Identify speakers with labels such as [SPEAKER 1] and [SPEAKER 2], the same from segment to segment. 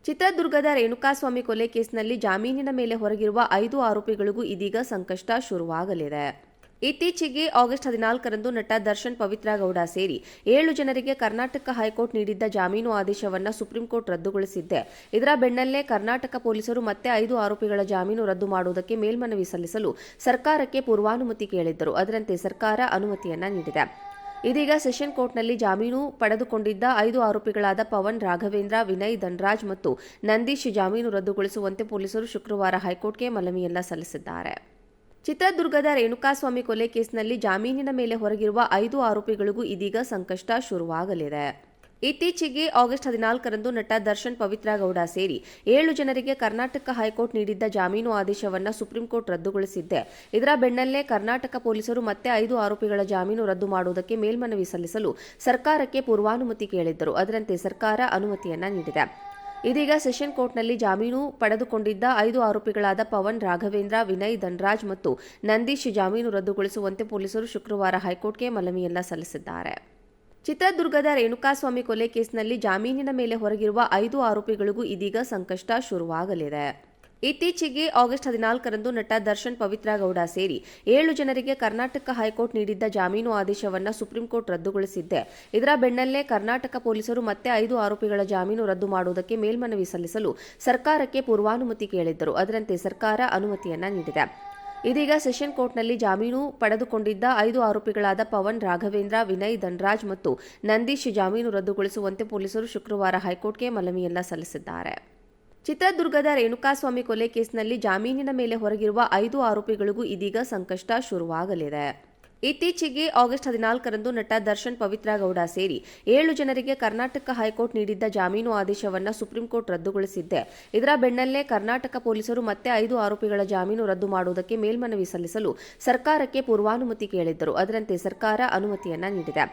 [SPEAKER 1] ಚಿತ್ರದುರ್ಗದ ರೇಣುಕಾಸ್ವಾಮಿ ಕೊಲೆ ಕೇಸ್ನಲ್ಲಿ ಜಾಮೀನಿನ ಮೇಲೆ ಹೊರಗಿರುವ 5 ಆರೋಪಿಗಳಿಗೂ ಇದೀಗ ಸಂಕಷ್ಟ ಶುರುವಾಗಲಿದೆ. ಇತ್ತೀಚೆಗೆ ಆಗಸ್ಟ್ 14ರಂದು ನಟ ದರ್ಶನ್ ಪವಿತ್ರ ಗೌಡ ಸೇರಿ 7 ಜನರಿಗೆ ಕರ್ನಾಟಕ ಹೈಕೋರ್ಟ್ ನೀಡಿದ್ದ ಜಾಮೀನು ಆದೇಶವನ್ನು ಸುಪ್ರೀಂಕೋರ್ಟ್ ರದ್ದುಗೊಳಿಸಿದ್ದೆ. ಇದರ ಬೆನ್ನಲ್ಲೇ ಕರ್ನಾಟಕ ಪೊಲೀಸರು ಮತ್ತೆ 5 ಆರೋಪಿಗಳ ಜಾಮೀನು ರದ್ದು ಮಾಡುವುದಕ್ಕೆ ಮೇಲ್ಮನವಿ ಸಲ್ಲಿಸಲು ಸರ್ಕಾರಕ್ಕೆ ಪೂರ್ವಾನುಮತಿ ಕೇಳಿದ್ದರು. ಅದರಂತೆ ಸರ್ಕಾರ ಅನುಮತಿಯನ್ನ ನೀಡಿದೆ. ಇದೀಗ ಸೆಷನ್ ಕೋರ್ಟ್ನಲ್ಲಿ ಜಾಮೀನು ಪಡೆದುಕೊಂಡಿದ್ದ 5 ಆರೋಪಿಗಳಾದ ಪವನ್, ರಾಘವೇಂದ್ರ, ವಿನಯ್, ಧನ್ರಾಜ್ ಮತ್ತು ನಂದೀಶ್ ಜಾಮೀನು ರದ್ದುಗೊಳಿಸುವಂತೆ ಪೊಲೀಸರು ಶುಕ್ರವಾರ ಹೈಕೋರ್ಟ್ಗೆ ಮನವಿಯನ್ನ ಸಲ್ಲಿಸಿದ್ದಾರೆ. ಚಿತ್ರದುರ್ಗದ ರೇಣುಕಾಸ್ವಾಮಿ ಕೊಲೆ ಕೇಸ್ನಲ್ಲಿ ಜಾಮೀನಿನ ಮೇಲೆ ಹೊರಗಿರುವ 5 ಆರೋಪಿಗಳಿಗೂ ಇದೀಗ ಸಂಕಷ್ಟ ಶುರುವಾಗಲಿದೆ. ಇತ್ತೀಚೆಗೆ ಆಗಸ್ಟ್ 14ರಂದು ನಟ ದರ್ಶನ್ ಪವಿತ್ರ ಗೌಡ ಸೇರಿ 7 ಜನರಿಗೆ ಕರ್ನಾಟಕ ಹೈಕೋರ್ಟ್ ನೀಡಿದ್ದ ಜಾಮೀನು ಆದೇಶವನ್ನು ಸುಪ್ರೀಂಕೋರ್ಟ್ ರದ್ದುಗೊಳಿಸಿದ್ದೆ. ಇದರ ಬೆನ್ನಲ್ಲೇ ಕರ್ನಾಟಕ ಪೊಲೀಸರು ಮತ್ತೆ 5 ಆರೋಪಿಗಳ ಜಾಮೀನು ರದ್ದು ಮಾಡುವುದಕ್ಕೆ ಮೇಲ್ಮನವಿ ಸಲ್ಲಿಸಲು ಸರ್ಕಾರಕ್ಕೆ ಪೂರ್ವಾನುಮತಿ ಕೇಳಿದ್ದರು. ಅದರಂತೆ ಸರ್ಕಾರ ಅನುಮತಿಯನ್ನ ನೀಡಿದೆ. ಇದೀಗ ಸೆಷನ್ ಕೋರ್ಟ್ನಲ್ಲಿ ಜಾಮೀನು ಪಡೆದುಕೊಂಡಿದ್ದ 5 ಆರೋಪಿಗಳಾದ ಪವನ್, ರಾಘವೇಂದ್ರ, ವಿನಯ್, ಧನ್ರಾಜ್ ಮತ್ತು ನಂದೀಶ್ ಜಾಮೀನು ರದ್ದುಗೊಳಿಸುವಂತೆ ಪೊಲೀಸರು ಶುಕ್ರವಾರ ಹೈಕೋರ್ಟ್ಗೆ ಮನವಿಯನ್ನ ಸಲ್ಲಿಸಿದ್ದಾರೆ. ಚಿತ್ರದುರ್ಗದ ರೇಣುಕಾಸ್ವಾಮಿ ಕೊಲೆ ಕೇಸ್ನಲ್ಲಿ ಜಾಮೀನಿನ ಮೇಲೆ ಹೊರಗಿರುವ 5 ಆರೋಪಿಗಳಿಗೂ ಇದೀಗ ಸಂಕಷ್ಟ ಶುರುವಾಗಲಿದೆ. ಇತ್ತೀಚೆಗೆ ಆಗಸ್ಟ್ 14ರಂದು ನಟ ದರ್ಶನ್ ಪವಿತ್ರ ಗೌಡ ಸೇರಿ 7 ಜನರಿಗೆ ಕರ್ನಾಟಕ ಹೈಕೋರ್ಟ್ ನೀಡಿದ್ದ ಜಾಮೀನು ಆದೇಶವನ್ನು ಸುಪ್ರೀಂಕೋರ್ಟ್ ರದ್ದುಗೊಳಿಸಿದ್ದೆ. ಇದರ ಬೆನ್ನಲ್ಲೇ ಕರ್ನಾಟಕ ಪೊಲೀಸರು ಮತ್ತೆ 5 ಆರೋಪಿಗಳ ಜಾಮೀನು ರದ್ದು ಮಾಡುವುದಕ್ಕೆ ಮೇಲ್ಮನವಿ ಸಲ್ಲಿಸಲು ಸರ್ಕಾರಕ್ಕೆ ಪೂರ್ವಾನುಮತಿ ಕೇಳಿದ್ದರು. ಅದರಂತೆ ಸರ್ಕಾರ ಅನುಮತಿಯನ್ನ ನೀಡಿದೆ. ಇದೀಗ ಸೆಷನ್ ಕೋರ್ಟ್ನಲ್ಲಿ ಜಾಮೀನು ಪಡೆದುಕೊಂಡಿದ್ದ 5 ಆರೋಪಿಗಳಾದ ಪವನ್, ರಾಘವೇಂದ್ರ, ವಿನಯ್, ಧನ್ರಾಜ್ ಮತ್ತು ನಂದೀಶ್ ಜಾಮೀನು ರದ್ದುಗೊಳಿಸುವಂತೆ ಪೊಲೀಸರು ಶುಕ್ರವಾರ ಹೈಕೋರ್ಟ್ಗೆ ಮನವಿಯನ್ನ ಸಲ್ಲಿಸಿದ್ದಾರೆ. ಚಿತ್ರದುರ್ಗದ ರೇಣುಕಾಸ್ವಾಮಿ ಕೊಲೆ ಕೇಸ್ನಲ್ಲಿ ಜಾಮೀನಿನ ಮೇಲೆ ಹೊರಗಿರುವ 5 ಆರೋಪಿಗಳಿಗೂ ಇದೀಗ ಸಂಕಷ್ಟ ಶುರುವಾಗಲಿದೆ. ಇತ್ತೀಚೆಗೆ ಆಗಸ್ಟ್ 14ರಂದು ನಟ ದರ್ಶನ್ ಪವಿತ್ರ ಗೌಡ ಸೇರಿ 7 ಜನರಿಗೆ ಕರ್ನಾಟಕ ಹೈಕೋರ್ಟ್ ನೀಡಿದ್ದ ಜಾಮೀನು ಆದೇಶವನ್ನು ಸುಪ್ರೀಂಕೋರ್ಟ್ ರದ್ದುಗೊಳಿಸಿದ್ದೆ. ಇದರ ಬೆನ್ನಲ್ಲೇ ಕರ್ನಾಟಕ ಪೊಲೀಸರು ಮತ್ತೆ 5 ಆರೋಪಿಗಳ ಜಾಮೀನು ರದ್ದು ಮಾಡುವುದಕ್ಕೆ ಮೇಲ್ಮನವಿ ಸಲ್ಲಿಸಲು ಸರ್ಕಾರಕ್ಕೆ ಪೂರ್ವಾನುಮತಿ ಕೇಳಿದ್ದರು. ಅದರಂತೆ ಸರ್ಕಾರ ಅನುಮತಿಯನ್ನ ನೀಡಿದೆ.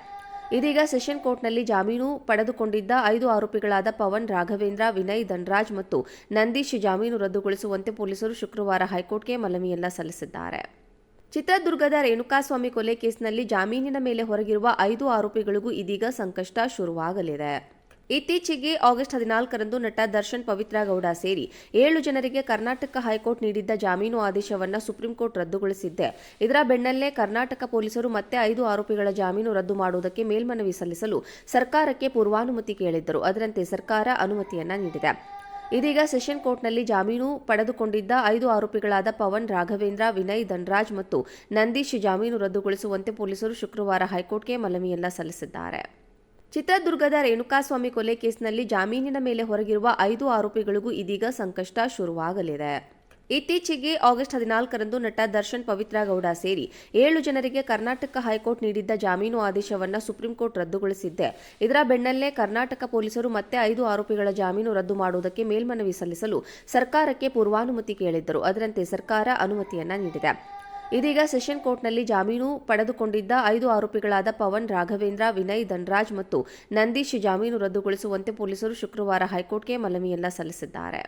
[SPEAKER 1] ಇದೀಗ ಸೆಷನ್ ಕೋರ್ಟ್ನಲ್ಲಿ ಜಾಮೀನು ಪಡೆದುಕೊಂಡಿದ್ದ 5 ಆರೋಪಿಗಳಾದ ಪವನ್, ರಾಘವೇಂದ್ರ, ವಿನಯ್, ಧನ್ರಾಜ್ ಮತ್ತು ನಂದೀಶ್ ಜಾಮೀನು ರದ್ದುಗೊಳಿಸುವಂತೆ ಪೊಲೀಸರು ಶುಕ್ರವಾರ ಹೈಕೋರ್ಟ್ಗೆ ಮನವಿಯನ್ನ ಸಲ್ಲಿಸಿದ್ದಾರೆ. ಚಿತ್ರದುರ್ಗದ ರೇಣುಕಾಸ್ವಾಮಿ ಕೊಲೆ ಕೇಸ್ನಲ್ಲಿ ಜಾಮೀನಿನ ಮೇಲೆ ಹೊರಗಿರುವ 5 ಆರೋಪಿಗಳಿಗೂ ಇದೀಗ ಸಂಕಷ್ಟ ಶುರುವಾಗಲಿದೆ. ಇತ್ತೀಚೆಗೆ ಆಗಸ್ಟ್ 14ರಂದು ನಟ ದರ್ಶನ್ ಪವಿತ್ರ ಗೌಡ ಸೇರಿ 7 ಜನರಿಗೆ ಕರ್ನಾಟಕ ಹೈಕೋರ್ಟ್ ನೀಡಿದ್ದ ಜಾಮೀನು ಆದೇಶವನ್ನು ಸುಪ್ರೀಂಕೋರ್ಟ್ ರದ್ದುಗೊಳಿಸಿದ್ದೆ. ಇದರ ಬೆನ್ನಲ್ಲೇ ಕರ್ನಾಟಕ ಪೊಲೀಸರು ಮತ್ತೆ 5 ಆರೋಪಿಗಳ ಜಾಮೀನು ರದ್ದು ಮಾಡುವುದಕ್ಕೆ ಮೇಲ್ಮನವಿ ಸಲ್ಲಿಸಲು ಸರ್ಕಾರಕ್ಕೆ ಪೂರ್ವಾನುಮತಿ ಕೇಳಿದ್ದರು. ಅದರಂತೆ ಸರ್ಕಾರ ಅನುಮತಿಯನ್ನ ನೀಡಿದೆ. ಇದೀಗ ಸೆಷನ್ ಕೋರ್ಟ್ನಲ್ಲಿ ಜಾಮೀನು ಪಡೆದುಕೊಂಡಿದ್ದ 5 ಆರೋಪಿಗಳಾದ ಪವನ್, ರಾಘವೇಂದ್ರ, ವಿನಯ್, ಧನ್ರಾಜ್ ಮತ್ತು ನಂದೀಶ್ ಜಾಮೀನು ರದ್ದುಗೊಳಿಸುವಂತೆ ಪೊಲೀಸರು ಶುಕ್ರವಾರ ಹೈಕೋರ್ಟ್ಗೆ ಮನವಿಯನ್ನ ಸಲ್ಲಿಸಿದ್ದಾರೆ. ಚಿತ್ರದುರ್ಗದ ರೇಣುಕಾಸ್ವಾಮಿ ಕೊಲೆ ಕೇಸ್ನಲ್ಲಿ ಜಾಮೀನಿನ ಮೇಲೆ ಹೊರಗಿರುವ 5 ಆರೋಪಿಗಳಿಗೂ ಇದೀಗ ಸಂಕಷ್ಟ ಶುರುವಾಗಲಿದೆ. ಇತ್ತೀಚೆಗೆ ಆಗಸ್ಟ್ 14ರಂದು ನಟ ದರ್ಶನ್ ಪವಿತ್ರ ಗೌಡ ಸೇರಿ 7 ಜನರಿಗೆ ಕರ್ನಾಟಕ ಹೈಕೋರ್ಟ್ ನೀಡಿದ್ದ ಜಾಮೀನು ಆದೇಶವನ್ನು ಸುಪ್ರೀಂಕೋರ್ಟ್ ರದ್ದುಗೊಳಿಸಿದ್ದೆ. ಇದರ ಬೆನ್ನಲ್ಲೇ ಕರ್ನಾಟಕ ಪೊಲೀಸರು ಮತ್ತೆ 5 ಆರೋಪಿಗಳ ಜಾಮೀನು ರದ್ದು ಮಾಡುವುದಕ್ಕೆ ಮೇಲ್ಮನವಿ ಸಲ್ಲಿಸಲು ಸರ್ಕಾರಕ್ಕೆ ಪೂರ್ವಾನುಮತಿ ಕೇಳಿದ್ದರು. ಅದರಂತೆ ಸರ್ಕಾರ ಅನುಮತಿಯನ್ನ ನೀಡಿದೆ. ಇದೀಗ ಸೆಷನ್ ಕೋರ್ಟ್ನಲ್ಲಿ ಜಾಮೀನು ಪಡೆದುಕೊಂಡಿದ್ದ 5 ಆರೋಪಿಗಳಾದ ಪವನ್, ರಾಘವೇಂದ್ರ, ವಿನಯ್, ಧನ್ರಾಜ್ ಮತ್ತು ನಂದೀಶ್ ಜಾಮೀನು ರದ್ದುಗೊಳಿಸುವಂತೆ ಪೊಲೀಸರು ಶುಕ್ರವಾರ ಹೈಕೋರ್ಟ್ಗೆ ಮನವಿಯನ್ನ ಸಲ್ಲಿಸಿದ್ದಾರೆ.